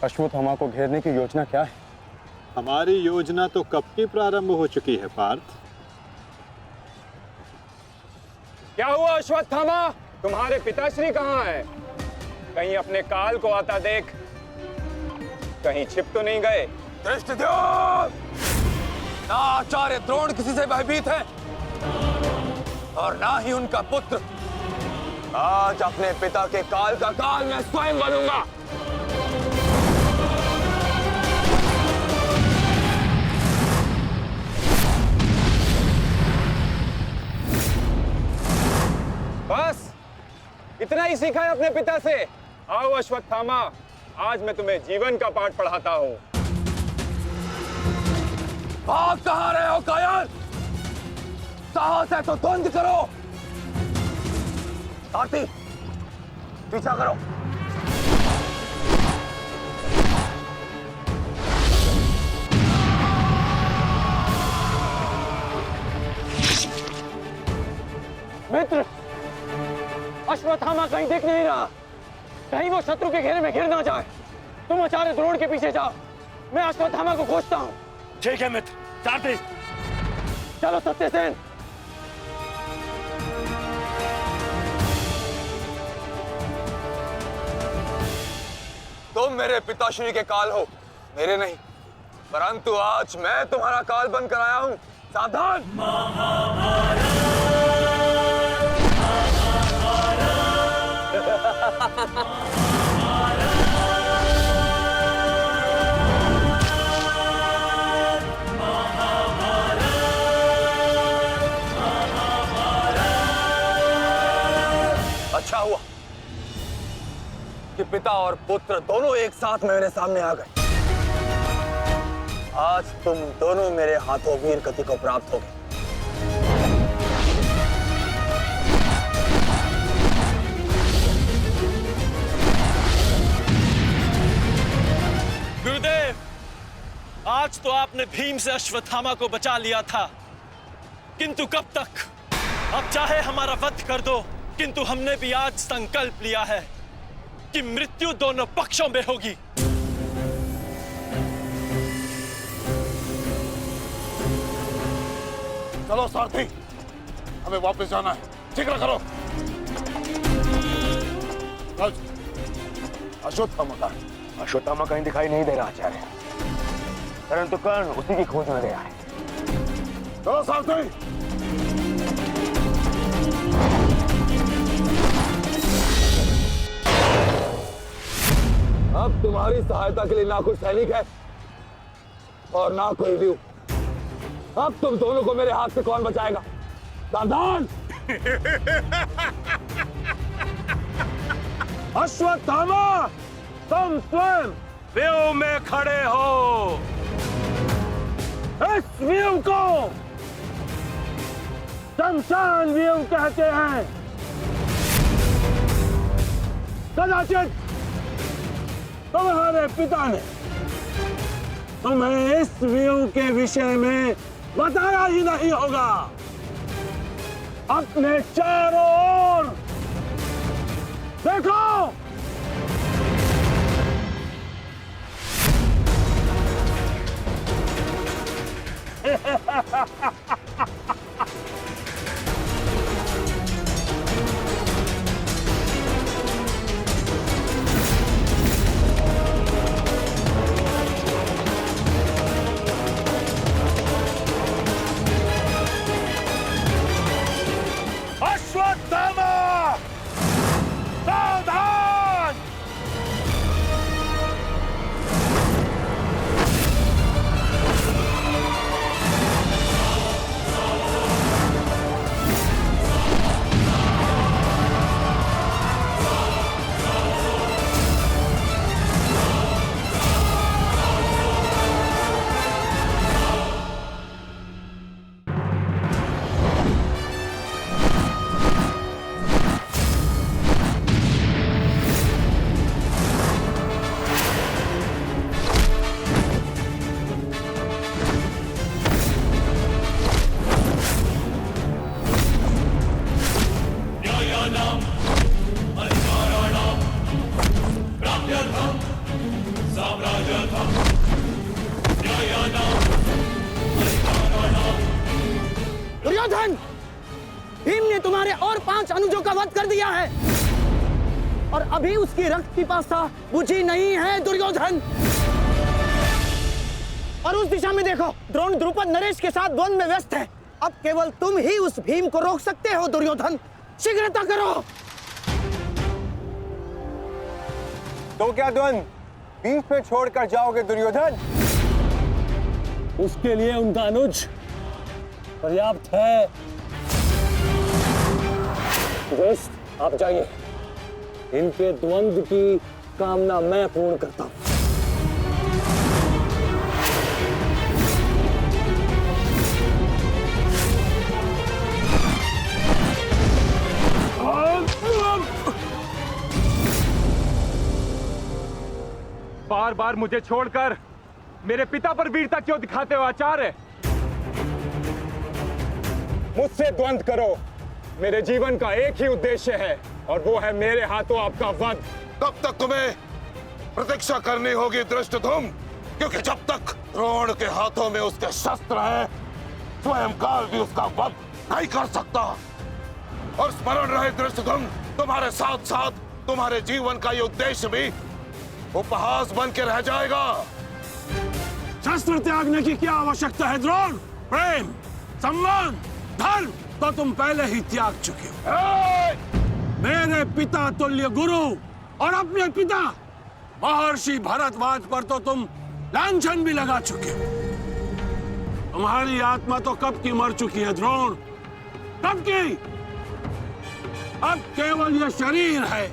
अश्वत्थामा को घेरने की योजना क्या है? हमारी योजना तो कब की प्रारंभ हो चुकी है पार्थ। क्या हुआ अश्वत्थामा? तुम्हारे पिताश्री कहाँ हैं? कहीं अपने काल को आता देख, कहीं छिप तो नहीं गए? धृष्टद्युम्न! ना आचार्य द्रोण किसी से भयभीत है और ना ही उनका पुत्र। आज अपने पिता के काल का काल मैं स्वयं बनूंगा। बस इतना ही सीखा है अपने पिता से? आओ अश्वत्थामा, आज मैं तुम्हें जीवन का पाठ पढ़ाता हूँ। आप कहाँ रहे हो कायर? साहस है तो द्वंद करो। आरती, पीछा करो। मित्र, अश्वत्थामा कहीं दिख नहीं रहा। कहीं वो शत्रु के घेरे में घिर ना जाए। तुम आचार्य द्रोण के पीछे जाओ, मैं अश्वत्थामा को खोजता हूँ। ठीक है मित्र, सारथी। चलो सत्यसेन। तुम मेरे पिताश्री के काल हो, मेरे नहीं। परंतु आज मैं तुम्हारा काल बनकर आया हूं। सावधान! अच्छा हुआ कि पिता और पुत्र दोनों एक साथ मेरे सामने आ गए। आज तुम दोनों मेरे हाथों वीर गति को प्राप्त होगे। गुरुदेव, आज तो आपने भीम से अश्वत्थामा को बचा लिया था, किंतु कब तक? अब चाहे हमारा वध कर दो, किंतु हमने भी आज संकल्प लिया है कि मृत्यु दोनों पक्षों में होगी। चलो सारथी, हमें वापस जाना है। शीघ्र करो। अश्वत्थामा का? अश्वत्थामा कहीं दिखाई नहीं दे रहा आचार्य, परंतु कर्ण उसी की खोज में गया है। चलो सारथी। अब तुम्हारी सहायता के लिए ना कोई सैनिक है और ना कोई व्यू। अब तुम दोनों को मेरे हाथ से कौन बचाएगा? सावधान! अश्वत्थामा, तुम स्वयं व्यू में खड़े हो। इस व्यू को शमशान व्यू कहते हैं। कदाचित तुम्हारे पिता ने तुम्हें इस व्यू के विषय में बताया ही नहीं होगा। अपने चारों ओर देखो। अश्वत्थामा, सावधान! दुर्योधन, भीम ने तुम्हारे और 5 अनुजों का वध कर दिया है और अभी उसकी रक्त पिपासा बुझी नहीं है दुर्योधन। और उस दिशा में देखो, द्रोण द्रुपद नरेश के साथ द्वंद्व में व्यस्त है। अब केवल तुम ही उस भीम को रोक सकते हो दुर्योधन, शीघ्रता करो। तो क्या द्वंद्व बीच पे छोड़कर जाओगे दुर्योधन? उसके लिए उनका अनुज पर्याप्त है। बेस्ट, आप जाइए, इनके द्वंद्व की कामना मैं पूर्ण करता हूं। बार बार मुझे छोड़कर मेरे पिता पर वीरता क्यों दिखाते हो आचार्य? मुझसे द्वंद्व करो, मेरे जीवन का एक ही उद्देश्य है और वो है मेरे हाथों आपका वध। तब तक तुम्हें प्रतीक्षा करनी होगी धृष्टद्युम्न, क्योंकि जब तक द्रोण के हाथों में उसके शस्त्र हैं, स्वयं काल भी उसका वध नहीं कर सकता। और स्मरण रहे धृष्टद्युम्न, तुम्हारे साथ साथ तुम्हारे जीवन का ये उद्देश्य भी उपहास बन के रह जाएगा। शस्त्र त्यागने की क्या आवश्यकता है द्रोण? प्रेम, सम्मान, धर्म तो तुम पहले ही त्याग चुके हो। मेरे पिता तुल्य गुरु और अपने पिता महर्षि भरद्वाज पर तो तुम लांछन भी लगा चुके हो। तुम्हारी आत्मा तो कब की मर चुकी है द्रोण, कब की। अब केवल ये शरीर है,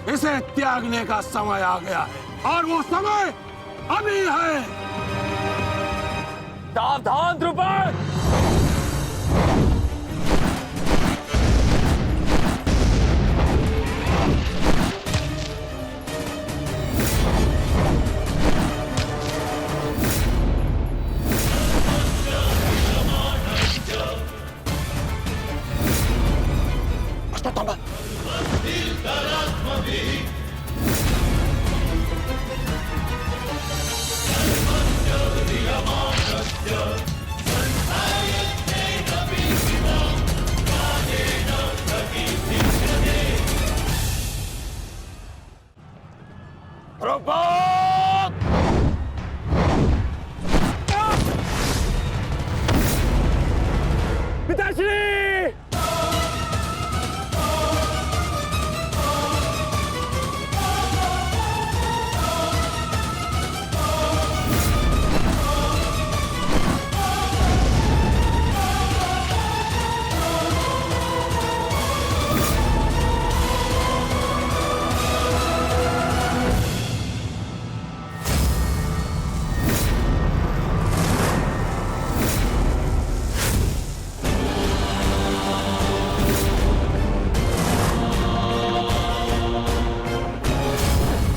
इसे त्यागने का समय आ गया है और वो समय अभी है। सावधान द्रुपद!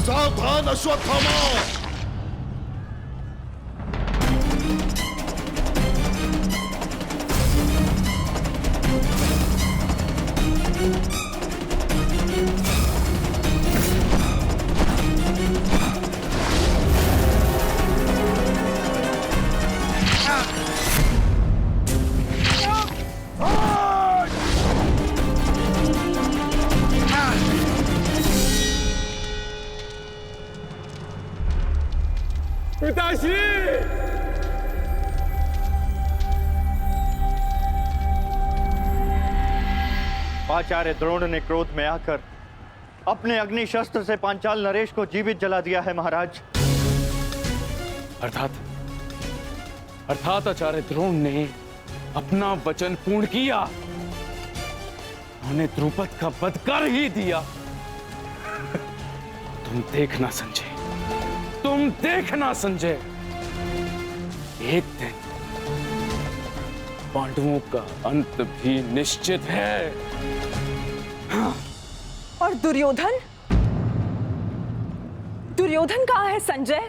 सावधान अश्वत्थामा! पिताश्री! आचार्य द्रोण ने क्रोध में आकर अपने अग्नि शस्त्र से पांचाल नरेश को जीवित जला दिया है महाराज। अर्थात आचार्य द्रोण ने अपना वचन पूर्ण किया, उन्हें द्रुपद का वध कर ही दिया। तुम देखना संजय, तुम देखना संजय, एक दिन पांडवों का अंत भी निश्चित है। हाँ। और दुर्योधन? दुर्योधन कहाँ है संजय?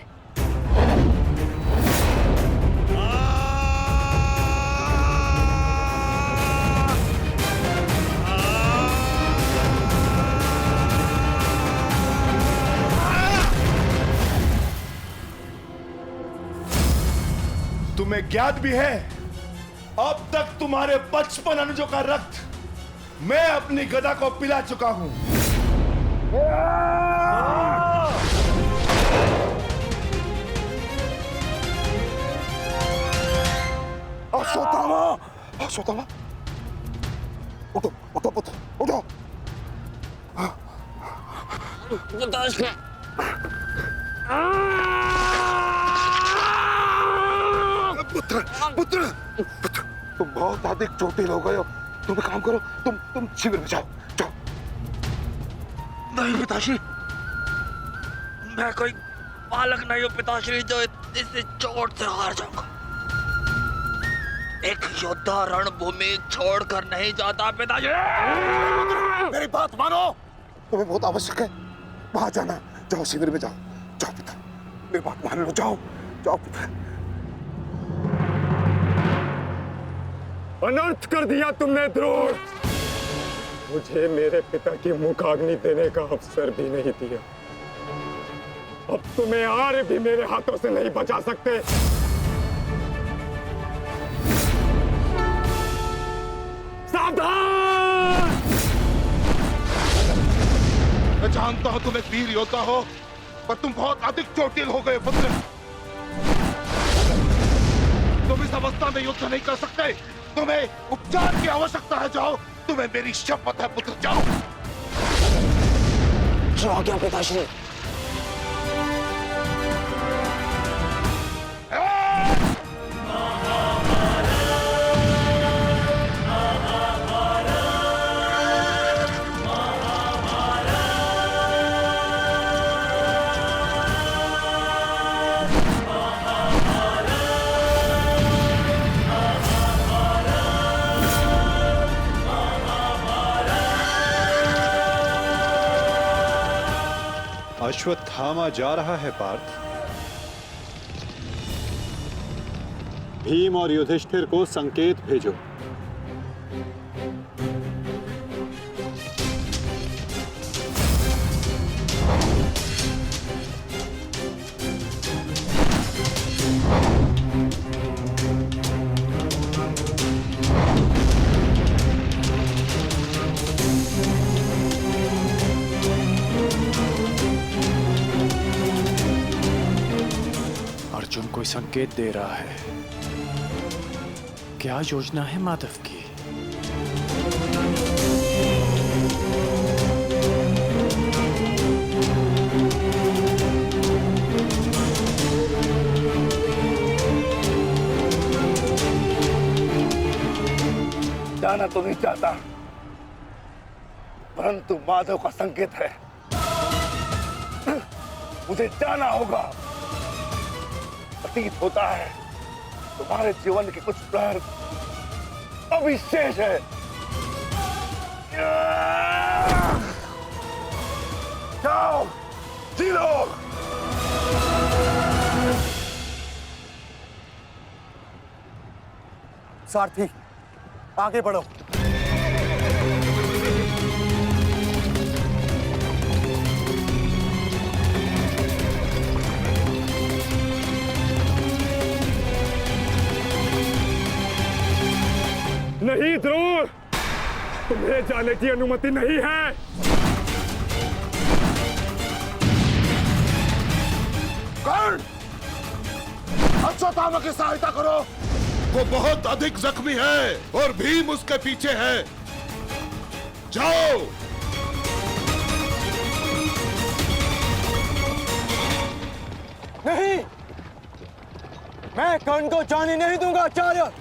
तुम्हें ज्ञात भी है अब तक तुम्हारे 55 अनुजों का रक्त मैं अपनी गदा को पिला चुका हूं। अश्वत्थामा, अश्वत्थामा, उठो उठो पुत्र, उठो। पुत्र पुत्र पुत्र, तुम बहुत अधिक चोटिल हो गए हो। तुम एक काम करो, तुम शिविर में जाओ, जाओ। नहीं पिताश्री, मैं कोई बालक नहीं हूँ पिताश्री जो इस चोट से हार जाऊंगा। एक योद्धा रणभूमि छोड़कर नहीं जाता पिताश्री। मेरी बात मानो, तुम्हें बहुत आवश्यक है वहां जाना। जाओ शिविर में जाओ, जाओ पिता, मेरी बात मान लो, जाओ जाओ पिता। अनर्थ कर दिया तुमने द्रोण। मुझे मेरे पिता की मुखाग्नि देने का अवसर भी नहीं दिया। अब तुम्हें आर्य भी मेरे हाथों से नहीं बचा सकते। सावधान! मैं जानता हूं तुम एक वीर योद्धा हो, पर तुम बहुत अधिक चोटिल हो गए पुत्र। तुम इस अवस्था में युद्ध नहीं कर सकते। तुम्हें उपचार की आवश्यकता है। जाओ, तुम्हें मेरी शपथ है पुत्र, जाओ। जाओ क्या पिताश्री? अश्वत्थामा जा रहा है पार्थ। भीम और युधिष्ठिर को संकेत भेजो। अर्जुन कोई संकेत दे रहा है। क्या योजना है माधव की? जाना तो नहीं चाहता, परंतु माधव का संकेत है। मुझे जाना होगा। प्रतीत होता है तुम्हारे जीवन के कुछ प्रहर अभी शेष है। जाओ, जी लो। सारथी, आगे बढ़ो। नहीं द्रोण, तुम्हें जाने की अनुमति नहीं है। कर्ण, अश्वत्थामा की सहायता करो। वो बहुत अधिक जख्मी है और भीम उसके पीछे है। जाओ। नहीं, मैं कर्ण को जाने नहीं दूंगा आचार्य।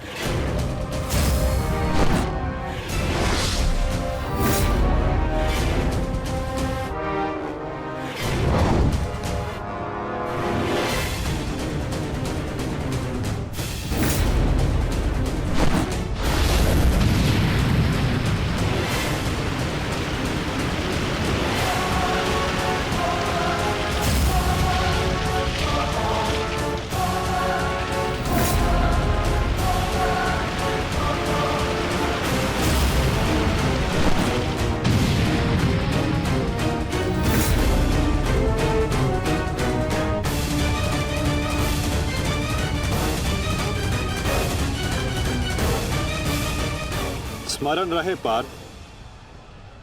स्मरण रहे पार्थ,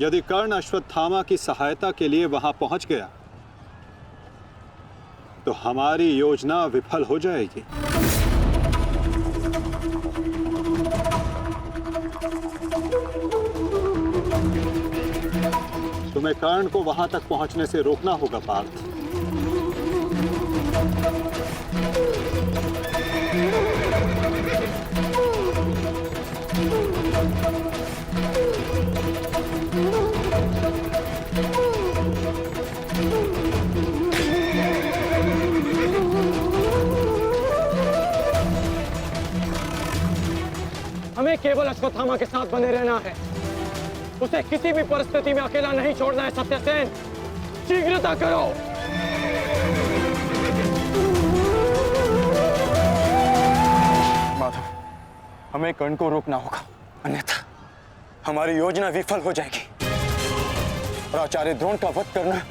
यदि कर्ण अश्वत्थामा की सहायता के लिए वहां पहुंच गया तो हमारी योजना विफल हो जाएगी। तुम्हें कर्ण को वहां तक पहुंचने से रोकना होगा पार्थ। हमें केवल अश्वत्थामा के साथ बने रहना है। उसे किसी भी परिस्थिति में अकेला नहीं छोड़ना है। सत्यसेन, शीघ्रता करो। माधव, हमें कर्ण को रोकना होगा, अन्यथा हमारी योजना विफल हो जाएगी और आचार्य द्रोण का वध करना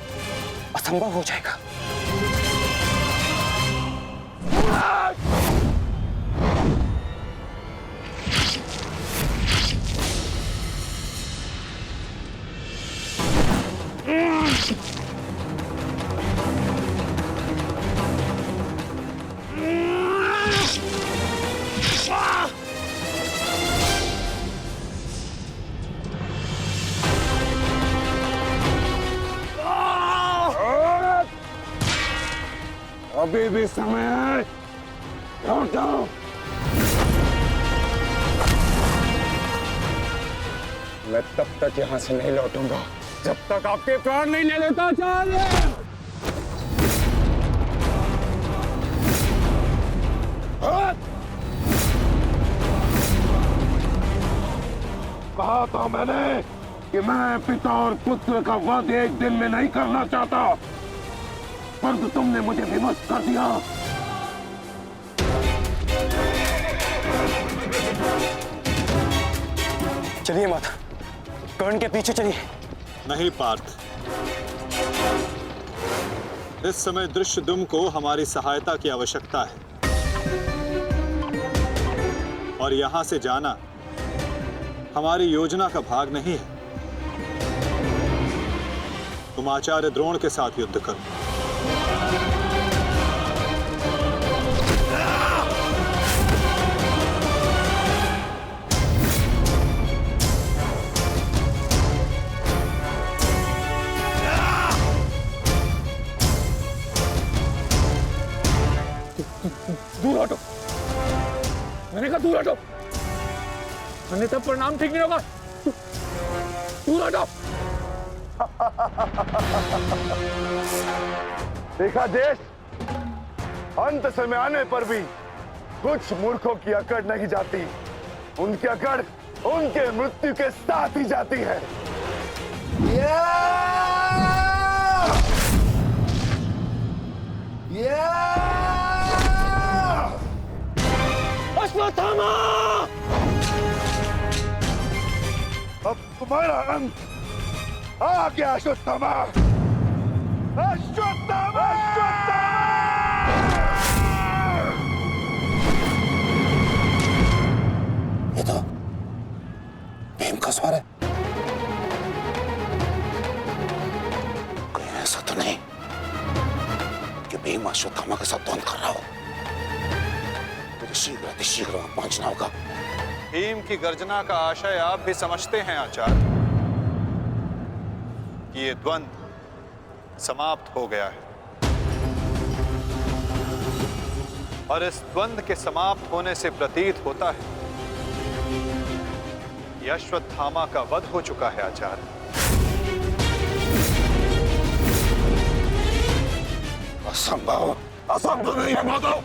असंभव हो जाएगा। अभी भी समय है, लौट जाओ। मैं तब तक यहां से नहीं लौटूंगा जब तक आपके प्राण नहीं ले लेता। आचार्य, कहा था मैंने कि मैं पिता और पुत्र का वध एक दिन में नहीं करना चाहता, परंतु तुमने मुझे विवश कर दिया। चलिए माता, कर्ण के पीछे चलिए। नहीं पार्थ, इस समय दृश्यद्युम्न को हमारी सहायता की आवश्यकता है और यहां से जाना हमारी योजना का भाग नहीं है। तुम आचार्य द्रोण के साथ युद्ध करो। दूर हटो, मैंने कहा दूर हटो, अन्यथा परिणाम ठीक नहीं होगा। दूर हटो। देखा देश, अंत समय आने पर भी कुछ मूर्खों की अकड़ नहीं जाती, उनकी अकड़ उनके मृत्यु के साथ ही जाती है। अश्वत्थामा! अब तुम्हारा अंत आ गया अश्वत्थामा। अश्वत्थामा! ये तो भीम का स्वर है। कहीं ऐसा तो नहीं कि भीम अश्वत्थामा के साथ द्वंद्व कर रहा हो। मुझे शीघ्र वहां पहुंचना होगा। भीम की गर्जना का आशय आप भी समझते हैं आचार्य कि ये द्वंद्व समाप्त हो गया है और इस द्वंद्व के समाप्त होने से प्रतीत होता है कि अश्वत्थामा का वध हो चुका है आचार्य। असंभव, असंभव नहीं है माधव।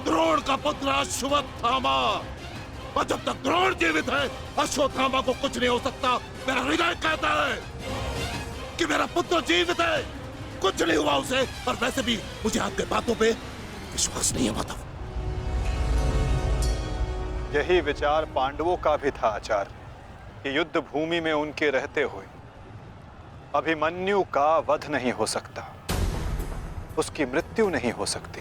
द्रोण का पुत्र अश्वत्थामा, और जब तक द्रोण जीवित है अश्वत्थामा को कुछ नहीं हो सकता। मेरा हृदय कहता है कि मेरा पुत्र जीवित है, कुछ नहीं हुआ उसे। और वैसे भी मुझे आपके बातों पे विश्वास नहीं है माधव। यही विचार पांडवों का भी था आचार्य कि युद्ध भूमि में उनके रहते हुए अभिमन्यु का वध नहीं हो सकता, उसकी मृत्यु नहीं हो सकती।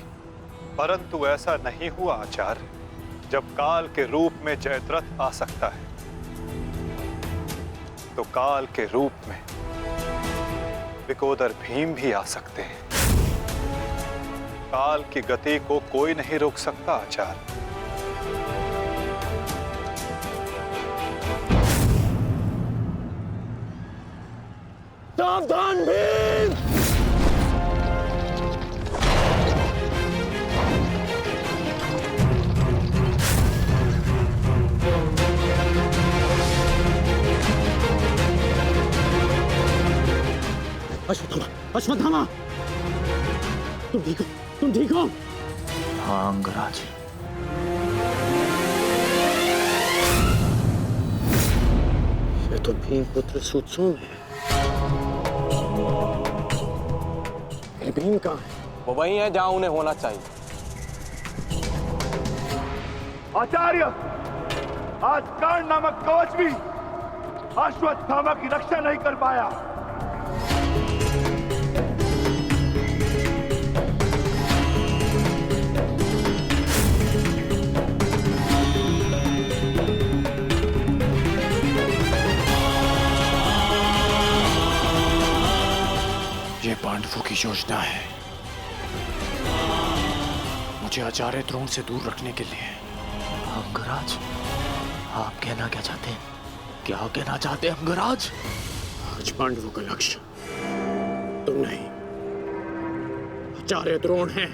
परंतु ऐसा नहीं हुआ आचार्य। जब काल के रूप में जयद्रथ आ सकता है तो काल के रूप में विकोदर भीम भी आ सकते हैं। काल की गति को कोई नहीं रोक सकता आचार्य। सावधान भीम! अश्वत्थामा, अश्वत्थामा, तुम ठीक हो? तुम ठीक हो? हाँ अंगराज, ये तो भीम पुत्र सुत्सोम है। ये भीम कहाँ है? वो वही है जहां उन्हें होना चाहिए। आचार्य, आज कर्ण नामक कवच भी अश्वत्थामा की रक्षा नहीं कर पाया। ये पांडवों की योजना है, मुझे आचार्य द्रोण से दूर रखने के लिए। अंगराज, आप कहना क्या चाहते हैं? क्या कहना चाहते हैं अंगराज? आज पांडवों का लक्ष्य तुम नहीं, आचार्य द्रोण है।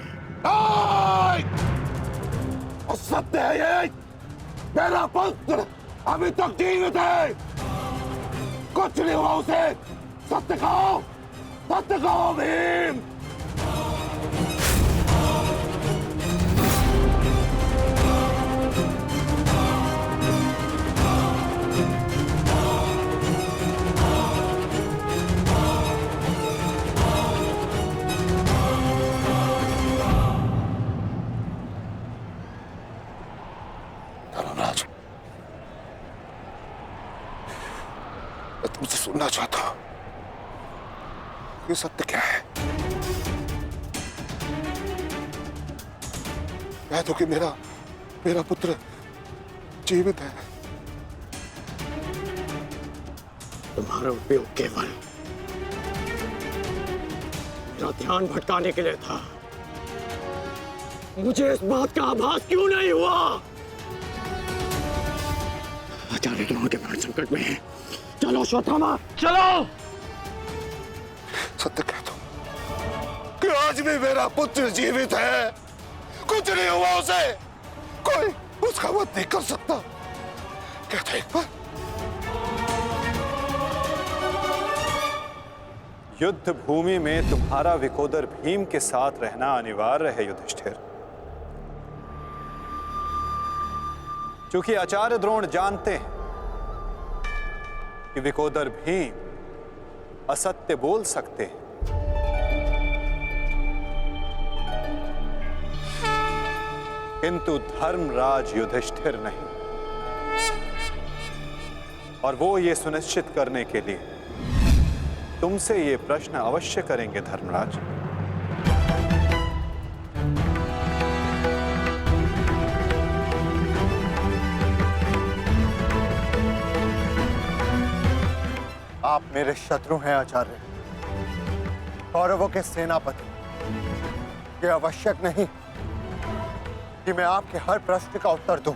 और सत्य है ये, मेरा पुत्र अभी तक जीवित है, कुछ नहीं हुआ उसे। सत्य कहो, सत्य कहो भीम। धर्मराज, मैं तुमसे सुनना चाहता हूं, ये सत्य क्या है? कह दो कि मेरा पुत्र जीवित है। तुम्हारा उपयोग केवल मेरा ध्यान भटकाने के लिए था। मुझे इस बात का आभास क्यों नहीं हुआ? आचार्य द्रोण के प्राण संकट में है। चलो अश्वत्थामा, चलो। सत्य कह दो कि आज भी मेरा पुत्र जीवित है, कुछ नहीं हुआ उसे, कोई उसका वध नहीं कर सकता। कहते एक बार। युद्ध भूमि में तुम्हारा विकोदर भीम के साथ रहना अनिवार्य है युधिष्ठिर, क्योंकि आचार्य द्रोण जानते हैं कि विकोदर भीम असत्य बोल सकते हैं, किंतु धर्मराज युधिष्ठिर नहीं। और वो ये सुनिश्चित करने के लिए तुमसे ये प्रश्न अवश्य करेंगे धर्मराज। आप मेरे शत्रु हैं आचार्य, कौरवों के सेनापति। ये आवश्यक नहीं कि मैं आपके हर प्रश्न का उत्तर दूं।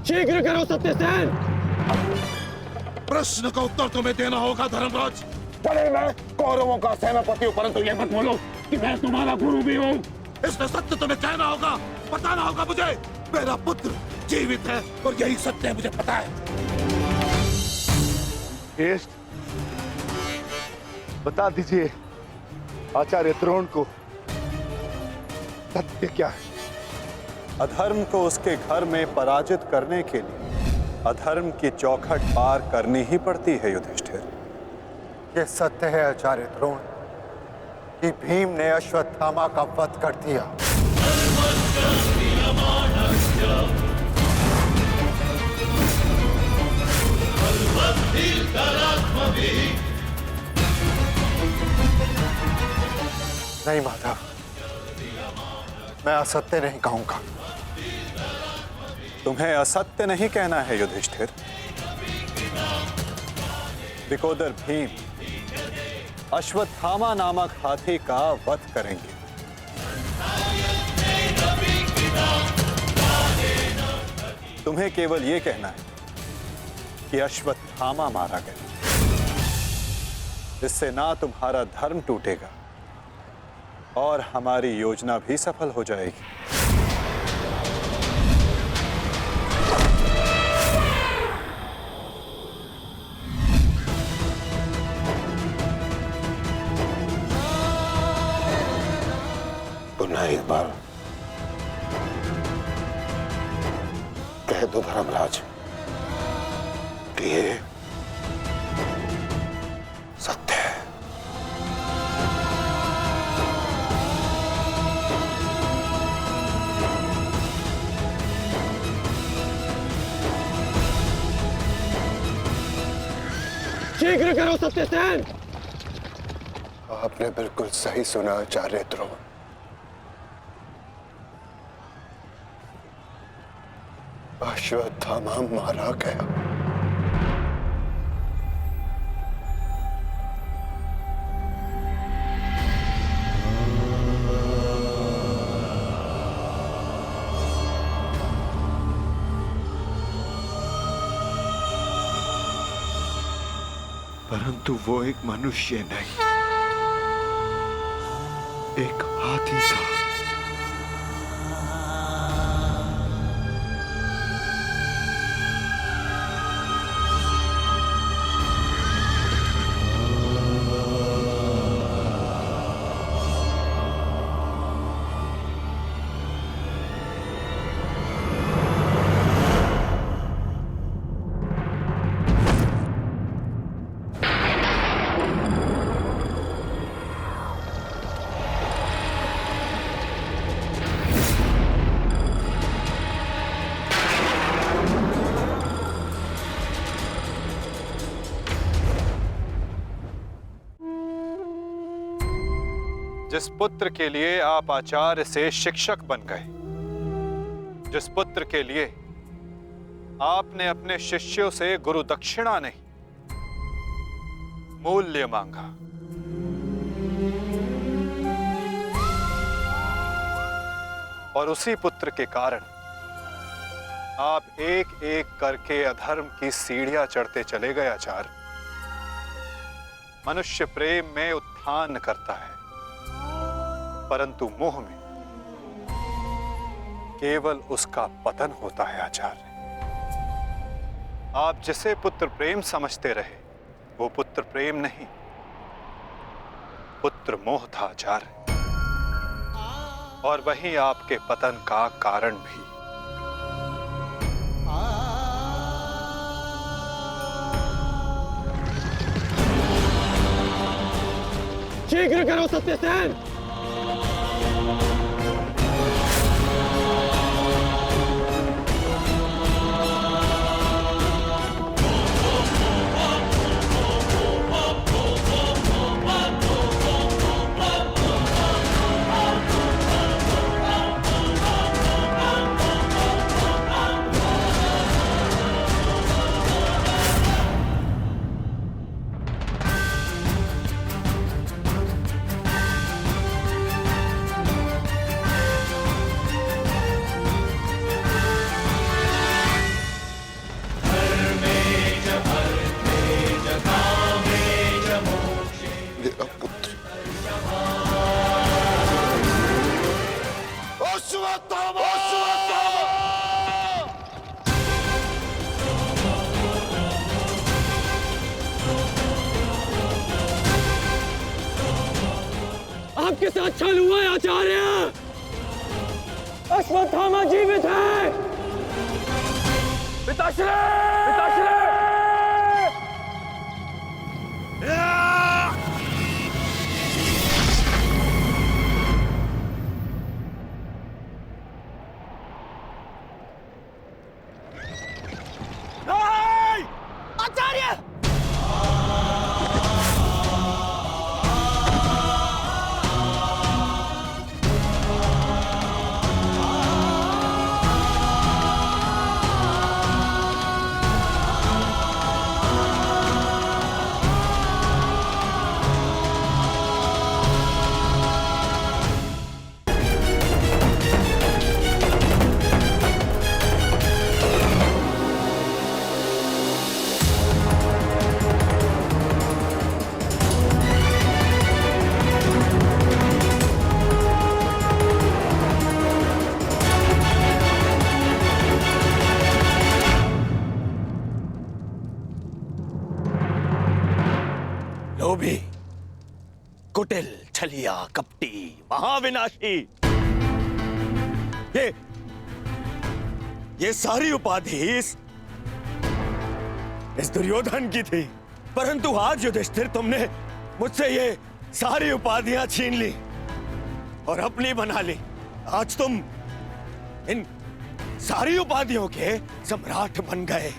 शीघ्र करो सत्यसेन। प्रश्न का उत्तर तुम्हें देना होगा धर्मराज। भले मैं कौरवों का सेनापति हूं, परंतु ये मत बोलो कि मैं तुम्हारा गुरु भी हूं। इसमें सत्य तुम्हें कहना होगा, बताना होगा मुझे। मेरा पुत्र जीवित है और यही सत्य है, मुझे पता है। श्रेष्ठ, बता दीजिए आचार्य द्रोण को सत्य क्या है? अधर्म को उसके घर में पराजित करने के लिए अधर्म की चौखट पार करनी ही पड़ती है युधिष्ठिर। ये सत्य है आचार्य द्रोण कि भीम ने अश्वत्थामा का वध कर दिया। नहीं माधव, मैं असत्य नहीं कहूंगा। तुम्हें असत्य नहीं कहना है युधिष्ठिर। विकोदर भीम अश्वत्थामा नामक हाथी का वध करेंगे। तुम्हें केवल यह कहना है कि अश्वत्थामा मारा गया। इससे ना तुम्हारा धर्म टूटेगा और हमारी योजना भी सफल हो जाएगी। पुनः एक बार कह दो धर्मराज कि ये सत्य है। शीघ्र करो सत्यसेन। आपने बिल्कुल सही सुना आचार्य द्रोण। अश्वत्थामा मारा गया। परंतु वो एक मनुष्य नहीं, एक हाथी था। जिस पुत्र के लिए आप आचार्य से शिक्षक बन गए, जिस पुत्र के लिए आपने अपने शिष्यों से गुरु दक्षिणा नहीं मूल्य मांगा, और उसी पुत्र के कारण आप एक एक करके अधर्म की सीढ़ियां चढ़ते चले गए आचार्य। मनुष्य प्रेम में उत्थान करता है, परंतु मोह में केवल उसका पतन होता है आचार्य। आप जिसे पुत्र प्रेम समझते रहे, वो पुत्र प्रेम नहीं, पुत्र मोह था आचार्य, और वही आपके पतन का कारण भी। शीघ्र करो सत्यसेन। आपके साथ छल हुआ है आचार्य। अश्वत्थामा जीवित है। पिताश्री! पिताश्री! आचार्य! लोभी, कुटिल, छलिया, कपटी, महाविनाशी, ये सारी उपाधि इस दुर्योधन की थी। परंतु आज युधिष्ठिर तुमने मुझसे ये सारी उपाधियां छीन ली और अपनी बना ली। आज तुम इन सारी उपाधियों के सम्राट बन गए।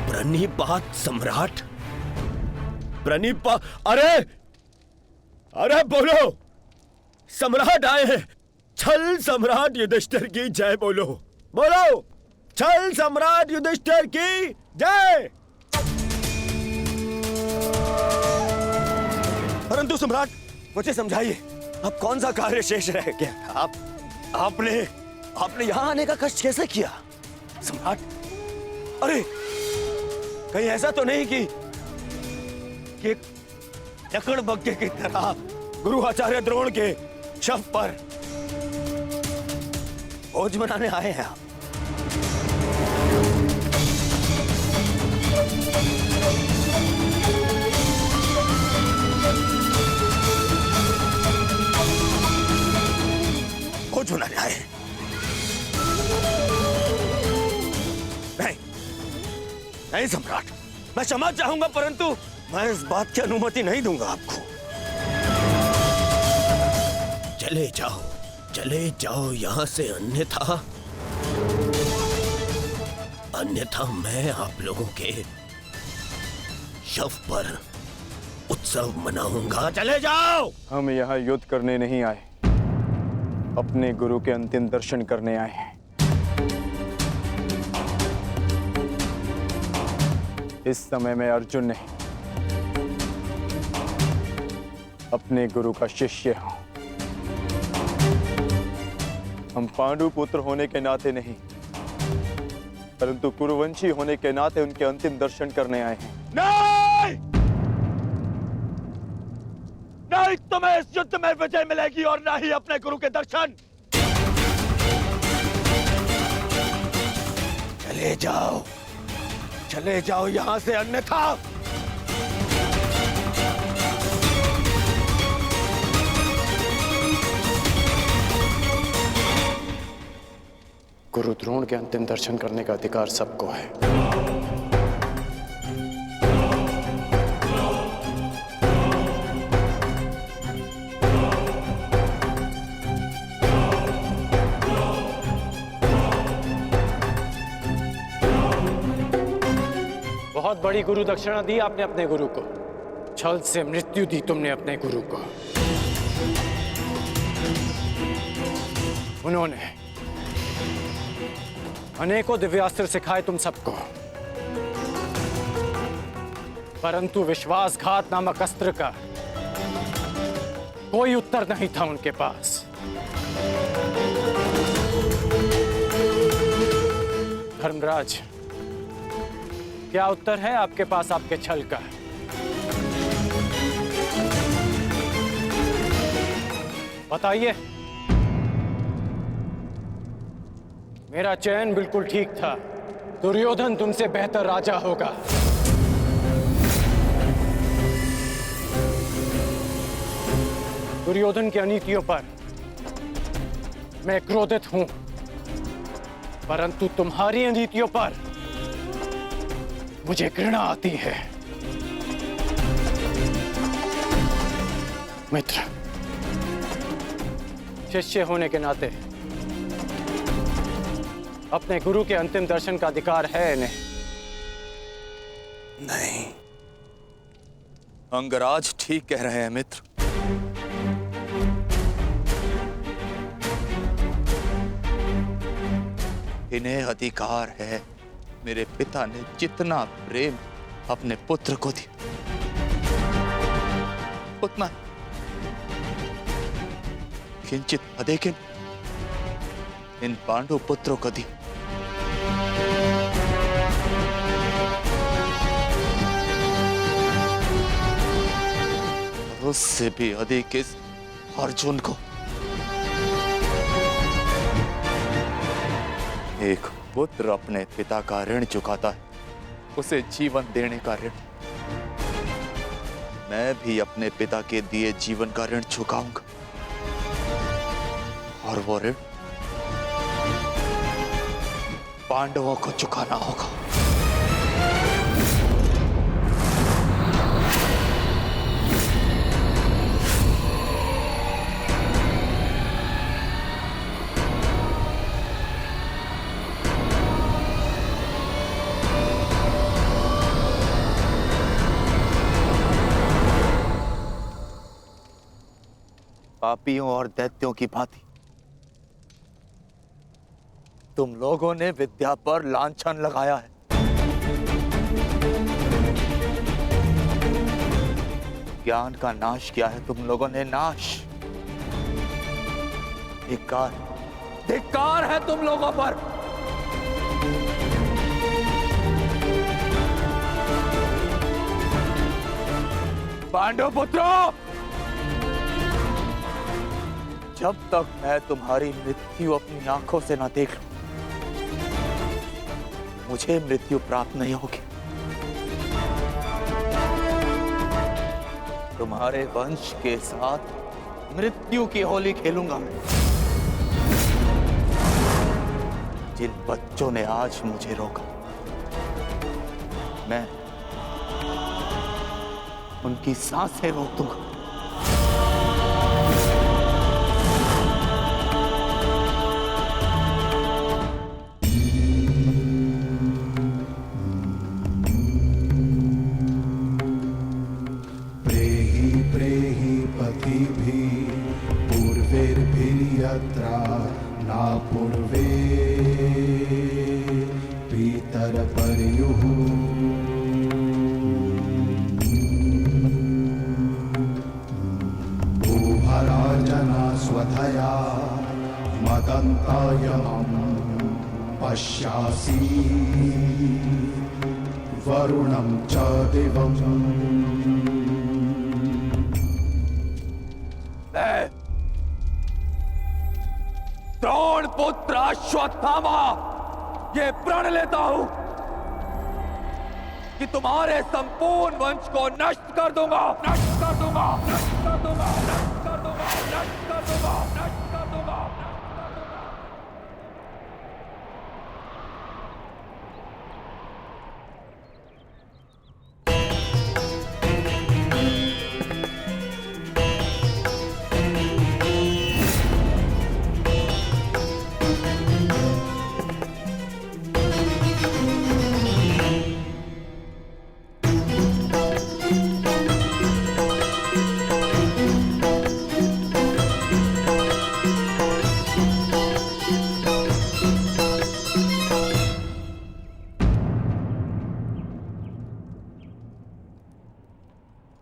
प्रणिपात सम्राट, अरे बोलो, सम्राट आए हैं। छल सम्राट युधिष्ठिर की जय बोलो, बोलो, छल सम्राट युधिष्ठिर की जय। परंतु सम्राट, मुझे समझाइए, अब कौन सा कार्य शेष रह गया था? आपने यहां आने का कष्ट कैसे किया सम्राट? अरे कहीं ऐसा तो नहीं कि लकड़बग्घे की तरह गुरु आचार्य द्रोण के शव पर भोज मनाने आए हैं आप? भोज मनाने आए हैं? नहीं सम्राट, मैं क्षमा चाहूंगा, परंतु मैं इस बात की अनुमति नहीं दूंगा आपको। चले जाओ यहां से, अन्यथा मैं आप लोगों के शव पर उत्सव मनाऊंगा। चले जाओ। हम यहाँ युद्ध करने नहीं आए, अपने गुरु के अंतिम दर्शन करने आए हैं। इस समय मैं अर्जुन नहीं, अपने गुरु का शिष्य हूं। हम पांडु पुत्र होने के नाते नहीं, परंतु कुरुवंशी होने के नाते उनके अंतिम दर्शन करने आए हैं। नहीं, तुम्हें इस युद्ध में विजय मिलेगी और ना ही अपने गुरु के दर्शन। चले जाओ यहां से, अन्यथा गुरु द्रोण के अंतिम दर्शन करने का अधिकार सबको है। बहुत बड़ी गुरु दक्षिणा दी आपने अपने गुरु को, छल से मृत्यु दी तुमने अपने गुरु को। उन्होंने अनेकों दिव्यास्त्र सिखाए तुम सबको, परंतु विश्वासघात नामक अस्त्र का कोई उत्तर नहीं था उनके पास। धर्मराज, क्या उत्तर है आपके पास आपके छल का? बताइए। मेरा चयन बिल्कुल ठीक था, दुर्योधन तुमसे बेहतर राजा होगा। दुर्योधन की अनीतियों पर मैं क्रोधित हूं, परंतु तुम्हारी अनीतियों पर मुझे घृणा आती है। मित्र, शिष्य होने के नाते अपने गुरु के अंतिम दर्शन का अधिकार है इन्हें? नहीं, अंगराज ठीक कह रहे हैं मित्र। इन्हें अधिकार है। मेरे पिता ने जितना प्रेम अपने पुत्र को दिया, उतना किंचित अधिक इन पांडु पुत्रों को दी। उससे भी अधिक इस अर्जुन को। एक पुत्र अपने पिता का ऋण चुकाता है, उसे जीवन देने का ऋण, मैं भी अपने पिता के दिए जीवन का ऋण चुकाऊंगा। और वो ऋण पांडवों को चुकाना होगा। पापियों और दैत्यों की भांति तुम लोगों ने विद्या पर लांछन लगाया है। ज्ञान का नाश किया है तुम लोगों ने, नाश। धिक्कार, धिक्कार है तुम लोगों पर। पांडव पुत्रों, जब तक मैं तुम्हारी मृत्यु अपनी आंखों से ना देख लूं, मुझे मृत्यु प्राप्त नहीं होगी। तुम्हारे वंश के साथ मृत्यु की होली खेलूंगा मैं। जिन बच्चों ने आज मुझे रोका, मैं उनकी सांसें रोक दूंगा। ना पूर्वे पीतर पर्युः भूभराजना स्वधया मदन्तायमं पश्यासि वरुणं च दिवम्। द्रोण पुत्र अश्वत्थामा, ये प्रण लेता हूं कि तुम्हारे संपूर्ण वंश को नष्ट कर दूंगा, नष्ट कर दूंगा, नष्ट कर दूंगा, नष्ट कर दूंगा, नष्ट कर दूंगा, नष्ट कर दूंगा।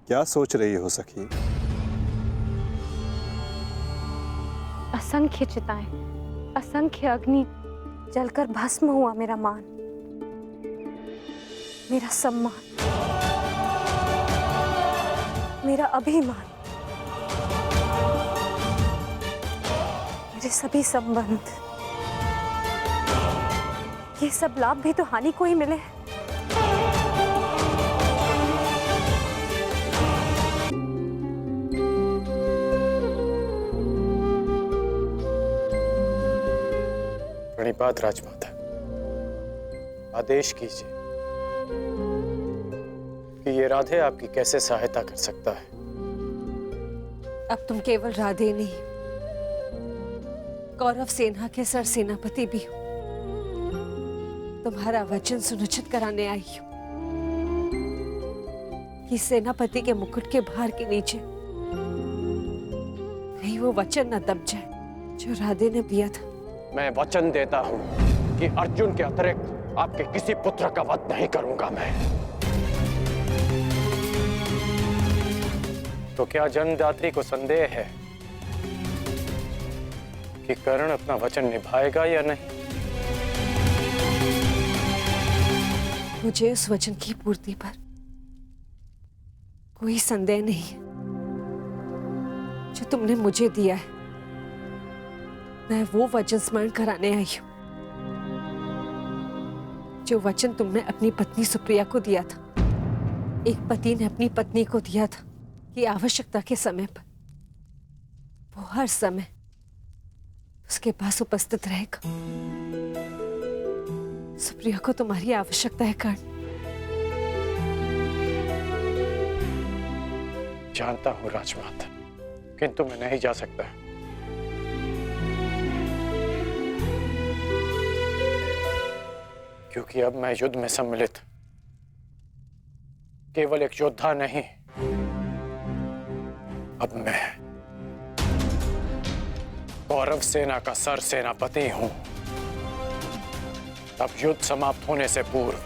क्या सोच रही हो सखी? असंख्य चिताएं, असंख्य अग्नि जलकर भस्म हुआ मेरा मान, मेरा सम्मान, मेरा अभिमान, मेरे सभी संबंध, ये सब लाभ भी तो हानि को ही मिले हैं। प्रणिपात राजमाता, आदेश कीजिए कि ये राधे आपकी कैसे सहायता कर सकता है। अब तुम केवल राधे नहीं, कौरव सेना के सर सेनापति भी हो। तुम्हारा वचन सुनिश्चित कराने आई हूं कि सेनापति के मुकुट के भार के नीचे कहीं वो वचन न दब जाए जो राधे ने दिया था। मैं वचन देता हूं कि अर्जुन के अतिरिक्त आपके किसी पुत्र का वध नहीं करूंगा मैं। तो क्या जन्मदात्री को संदेह है कि कर्ण अपना वचन निभाएगा या नहीं? मुझे उस वचन की पूर्ति पर कोई संदेह नहीं है जो तुमने मुझे दिया है। मैं वो वचन स्मरण कराने आई हूं जो वचन तुमने अपनी पत्नी सुप्रिया को दिया था, एक पति ने अपनी पत्नी को दिया था कि आवश्यकता के समय पर वो हर समय उसके पास उपस्थित रहेगा। सुप्रिया को तुम्हारी आवश्यकता है कर्ण। जानता हूं राजमाता, किंतु मैं नहीं जा सकता। क्योंकि अब मैं युद्ध में सम्मिलित केवल एक योद्धा नहीं, अब मैं कौरव सेना का सर सेनापति हूं। अब युद्ध समाप्त होने से पूर्व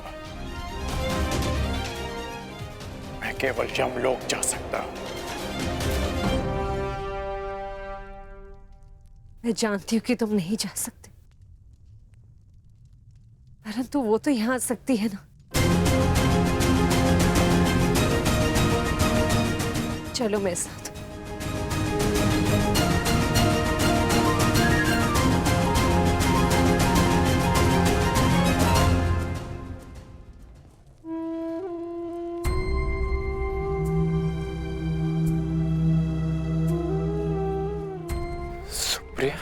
मैं केवल यमलोक जा सकता हूं। मैं जानती हूं कि तुम नहीं जा सकते, परंतु वो तो यहां आ सकती है ना। चलो मेरे साथ। सुप्रिया,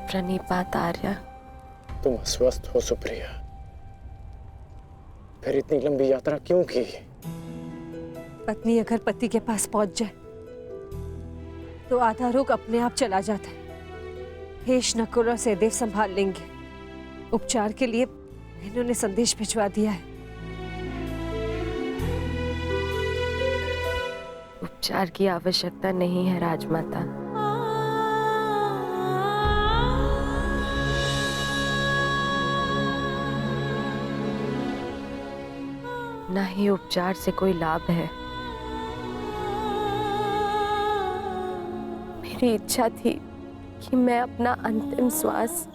प्रणिपात आर्या। तुम अस्वस्थ हो सुप्रिया, फिर इतनी लंबी यात्रा क्यों की? पत्नी अगर पति के पास पहुंच जाए तो आधा रोग अपने आप चला जाता है। हेश, नकुल और सहदेव संभाल लेंगे। उपचार के लिए इन्होंने संदेश भिजवा दिया है। उपचार की आवश्यकता नहीं है राजमाता। ना ही उपचार से कोई लाभ है। मेरी इच्छा थी कि मैं अपना अंतिम श्वास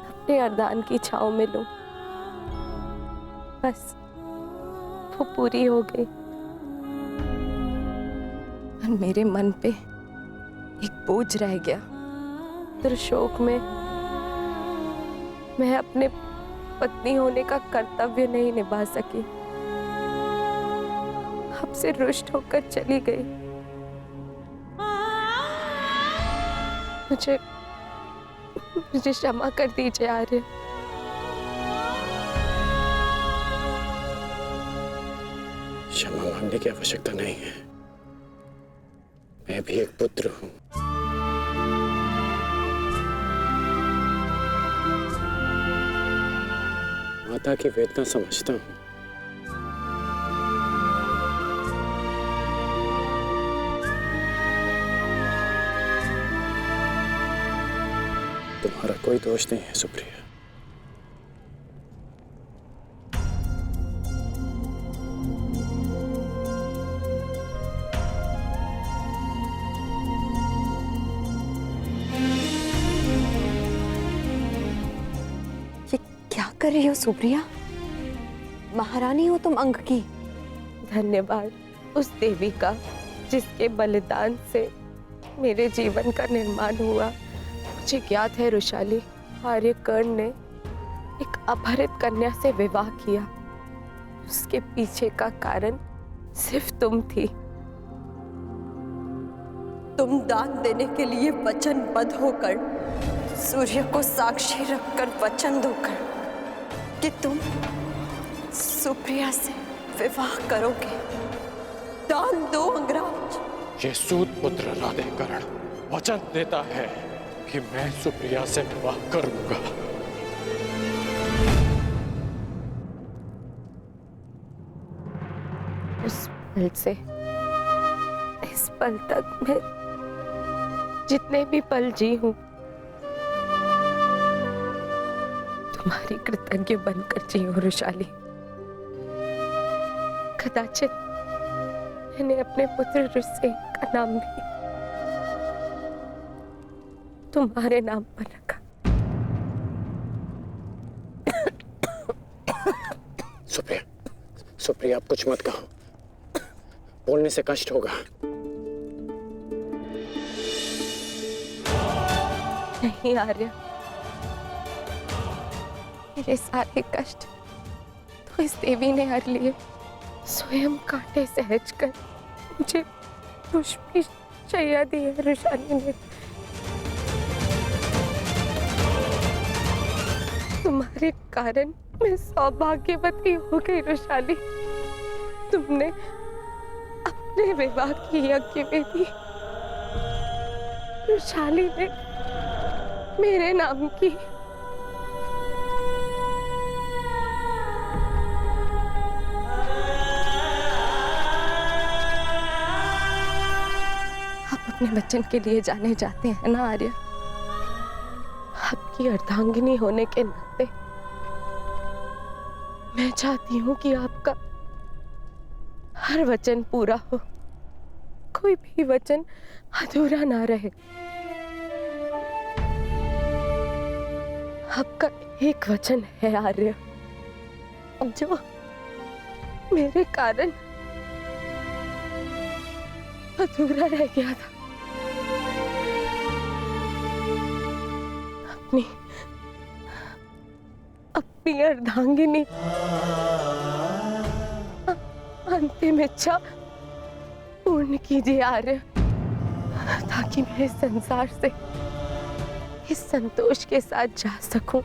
अपने अर्धान की छांव में लूं, बस वो पूरी हो गई। और मेरे मन पे एक बोझ रह गया। तो शोक में मैं अपने पत्नी होने का कर्तव्य नहीं निभा सकी, आपसे रुष्ट होकर चली गई। मुझे क्षमा कर दीजिए आर्य। क्षमा मांगने की आवश्यकता नहीं है। मैं भी एक पुत्र हूं। माता की वेदना समझता हूं। तुम्हारा कोई दोष नहीं है सुप्रिया। क्या कर रही हो सुप्रिया? महारानी हो तुम अंग की। धन्यवाद उस देवी का जिसके बलिदान से मेरे जीवन का निर्माण हुआ। मुझे ज्ञात है रुशाली, आर्यकर्ण ने एक अपहरित कन्या से विवाह किया। उसके पीछे का कारण सिर्फ तुम थी। तुम दान देने के लिए वचनबद्ध होकर, सूर्य को साक्षी रखकर वचन दोकर कि तुम सुप्रिया से विवाह करोगे। दान दो अंगराज। ये सूत पुत्र राधेकर्ण वचन देता है कि मैं सुप्रिया से विवाह करूंगा। उस पल से इस पल तक मैं जितने भी पल जी हूं तुम्हारी कृतज्ञ बनकर जियो वृषाली। कदाचित मैंने अपने पुत्र ऋषसेन का नाम भी तुम्हारे नाम पर रखा। सुप्रिया, सुप्रिया, आप कुछ मत कहो, बोलने से कष्ट होगा। नहीं आर्य, मेरे सारे कष्ट तो इस देवी ने हर लिए। स्वयं कांटे सहज कर मुझे पुष्पी शैया दी है वृषाली ने। तुम्हारे कारण मैं सौभाग्यवती हो गई वृषाली। तुमने अपने विवाह की यज्ञ वेदी वृषाली ने मेरे नाम की। आप अपने वचन के लिए जाने जाते हैं ना आर्य। आपकी अर्धांगिनी होने के नाते मैं चाहती हूं कि आपका हर वचन पूरा हो, कोई भी वचन अधूरा ना रहे। आपका एक वचन है आर्य, जो मेरे कारण अधूरा रह गया था। अपनी अर्धांगिनी अंतिम इच्छा पूर्ण कीजिए आर्य, ताकि मैं इस संसार से इस संतोष के साथ जा सकूं।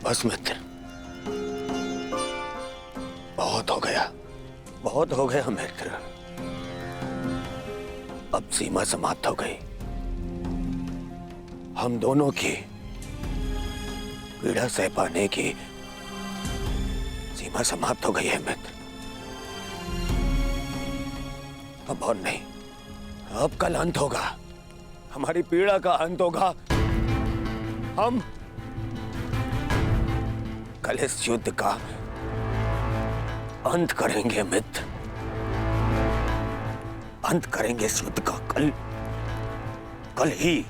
बस मित्र, बहुत हो गया, बहुत हो गया मित्र। अब सीमा समाप्त हो गई। हम दोनों की पीड़ा सह पाने की सीमा समाप्त हो गई है मित्र। अब और नहीं, अब कल अंत होगा, हमारी पीड़ा का अंत होगा। हम कल इस युद्ध का अंत करेंगे मित्र, अंत करेंगे इस युद्ध का कल ही।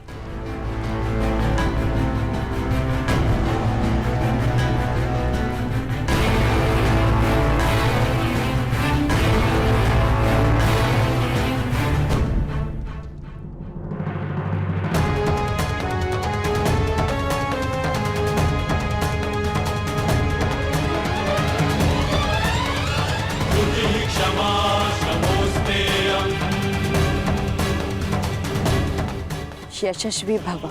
यशस्वी भव।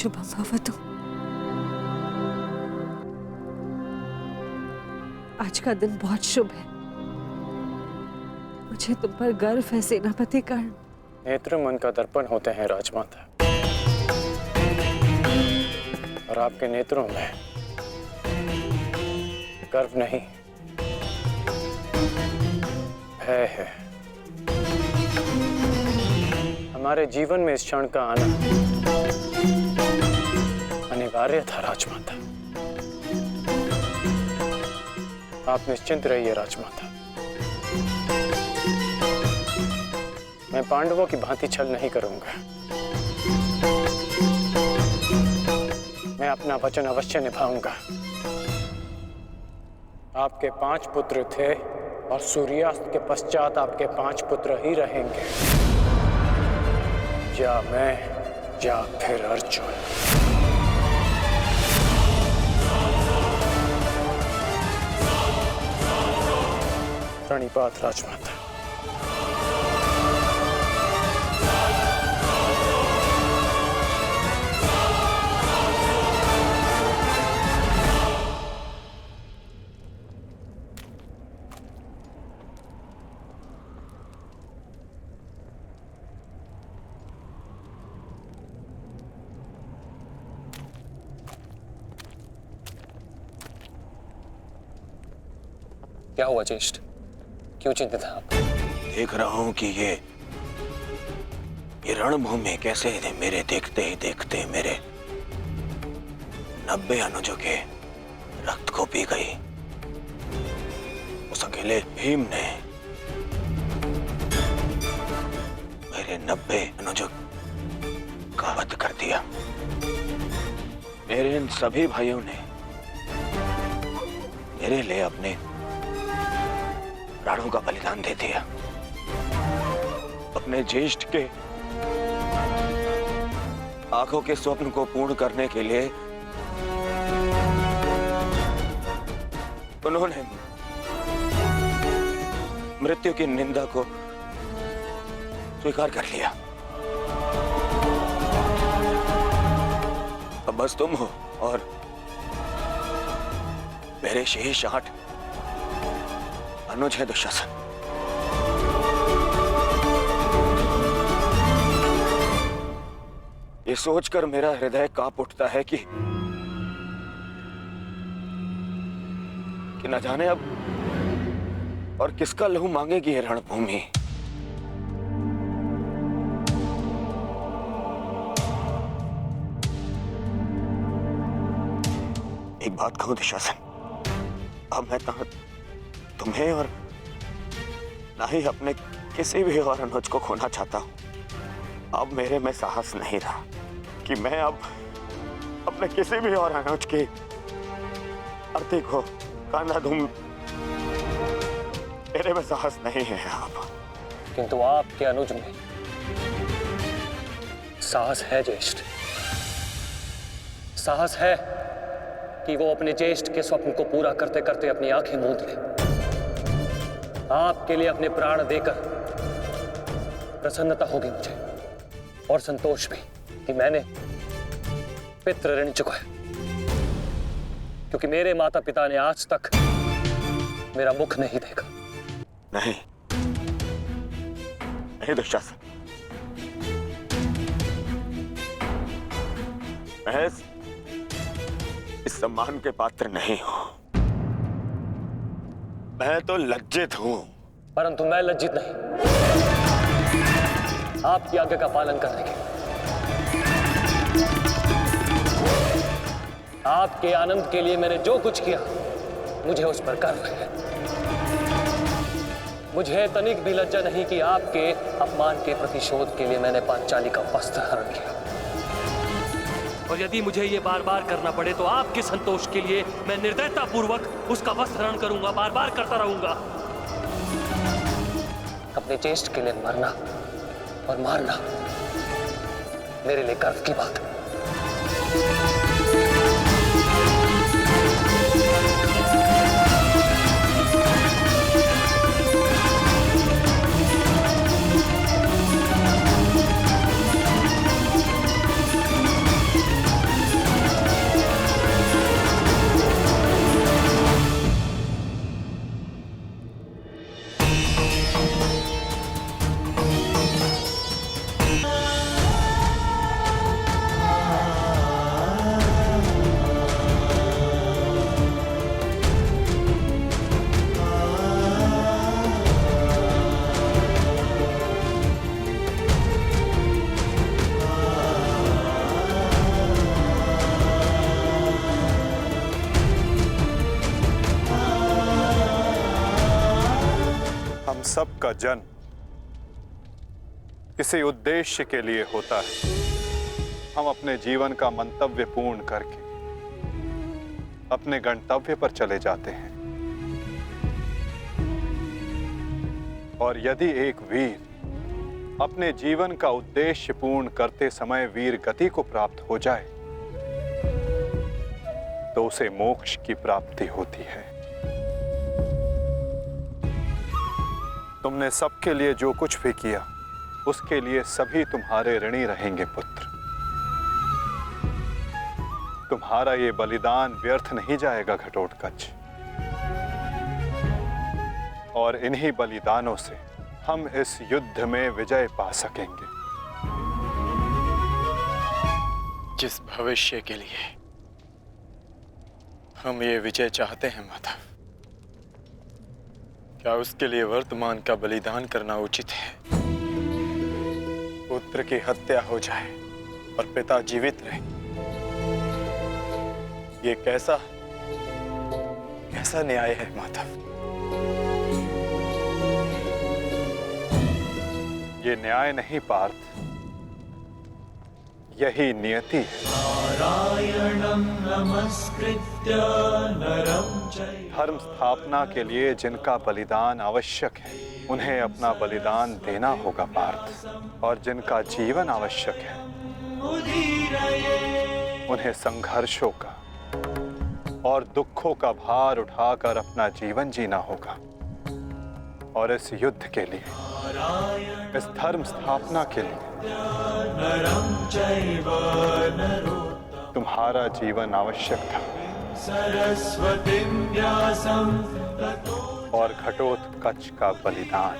शुभम भवतु। आज का दिन बहुत शुभ है। मुझे तुम पर गर्व है सेनापति कर्ण। नेत्र मन का दर्पण होते हैं राजमाता, और आपके नेत्रों में गर्व नहीं, भय है। हमारे जीवन में इस क्षण का आना अनिवार्य था राजमाता। आप निश्चिंत रहिए राजमाता। मैं पांडवों की भांति छल नहीं करूंगा। मैं अपना वचन अवश्य निभाऊंगा। आपके 5 पुत्र थे और सूर्यास्त के पश्चात आपके 5 पुत्र ही रहेंगे, या मैं या फिर अर्जुन। प्रणिपात राजमाता। क्या हुआ ज्येष्ठ? क्यों चिंतित हैं आप? देख रहा हूं कि ये रणभूमि कैसे मेरे देखते ही देखते मेरे 90 अनुजों के रक्त को पी गई। उस अकेले भीम ने मेरे 90 अनुजों का वध कर दिया। मेरे इन सभी भाइयों ने मेरे लिए अपने प्राणों का बलिदान दे दिया। अपने ज्येष्ठ के आंखों के स्वप्न को पूर्ण करने के लिए उन्होंने मृत्यु की निंदा को स्वीकार कर लिया। अब बस तुम हो और मेरे शेष 8 अनुज है दुशासन। ये सोचकर मेरा हृदय कांप उठता है कि न जाने अब और किसका लहू मांगेगी ये रणभूमि। एक बात कहूं दुशासन, अब मैं तुम्हें और ना ही अपने किसी भी और अनुज को खोना चाहता हूं। अब मेरे में साहस नहीं रहा कि मैं अब अपने किसी भी और अनुज की अर्थी को कांधा दूं। मेरे में साहस नहीं है अब। किंतु आपके अनुज में साहस है ज्येष्ठ। साहस है कि वो अपने ज्येष्ठ के स्वप्न को पूरा करते करते अपनी आंखें मूंद ले। आपके लिए अपने प्राण देकर प्रसन्नता होगी मुझे, और संतोष भी कि मैंने पितृ ऋण चुकाया, क्योंकि मेरे माता पिता ने आज तक मेरा मुख नहीं देखा। नहीं नहीं दुशासन, मैं इस सम्मान के पात्र नहीं हूं। मैं तो लज्जित हूं। परंतु मैं लज्जित नहीं, आपकी आज्ञा का पालन करने के। आपके आनंद के लिए मैंने जो कुछ किया, मुझे उस पर गर्व है। मुझे तनिक भी लज्जा नहीं कि आपके अपमान के प्रतिशोध के लिए मैंने पांचाली का वस्त्र हरण किया। और यदि मुझे ये बार बार करना पड़े तो आपके संतोष के लिए मैं निर्दयता पूर्वक उसका वस्त्र हरण करूंगा, बार बार करता रहूंगा। अपने ज्येष्ठ के लिए मरना और मारना मेरे लिए गर्व की बात है। हम सब का जन्म किसी उद्देश्य के लिए होता है। हम अपने जीवन का मंतव्य पूर्ण करके अपने गंतव्य पर चले जाते हैं। और यदि एक वीर अपने जीवन का उद्देश्य पूर्ण करते समय वीर गति को प्राप्त हो जाए तो उसे मोक्ष की प्राप्ति होती है। तुमने सबके लिए जो कुछ भी किया उसके लिए सभी तुम्हारे ऋणी रहेंगे पुत्र। तुम्हारा ये बलिदान व्यर्थ नहीं जाएगा घटोत्कच। और इन्हीं बलिदानों से हम इस युद्ध में विजय पा सकेंगे। जिस भविष्य के लिए हम ये विजय चाहते हैं माता, क्या उसके लिए वर्तमान का बलिदान करना उचित है? पुत्र की हत्या हो जाए और पिता जीवित रहे, ये कैसा न्याय है माता? ये न्याय नहीं पार्थ, यही नियति है। धर्म स्थापना के लिए जिनका बलिदान आवश्यक है उन्हें अपना बलिदान देना होगा पार्थ, और जिनका जीवन आवश्यक है उन्हें संघर्षों का और दुखों का भार उठाकर अपना जीवन जीना होगा। और इस युद्ध के लिए, इस धर्म स्थापना के लिए तुम्हारा जीवन आवश्यक था। और घटोत्कच का बलिदान।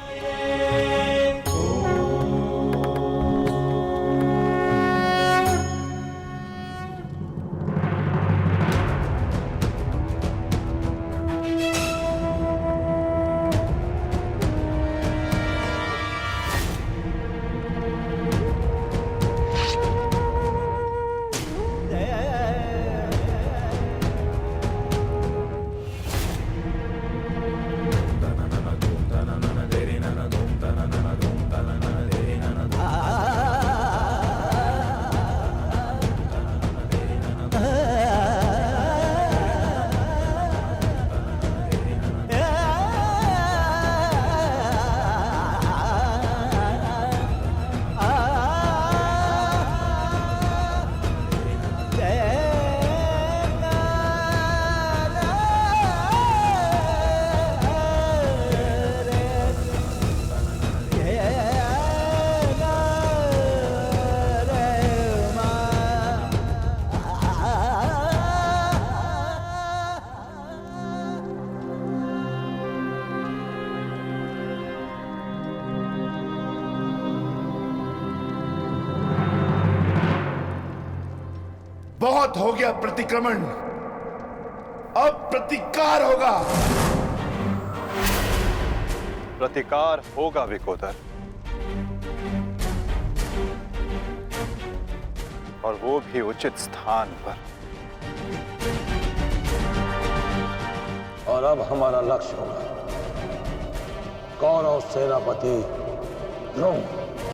बहुत हो गया प्रतिक्रमण, अब प्रतिकार होगा। प्रतिकार होगा विकोदर, और वो भी उचित स्थान पर। और अब हमारा लक्ष्य होगा कौरव सेनापति द्रोण।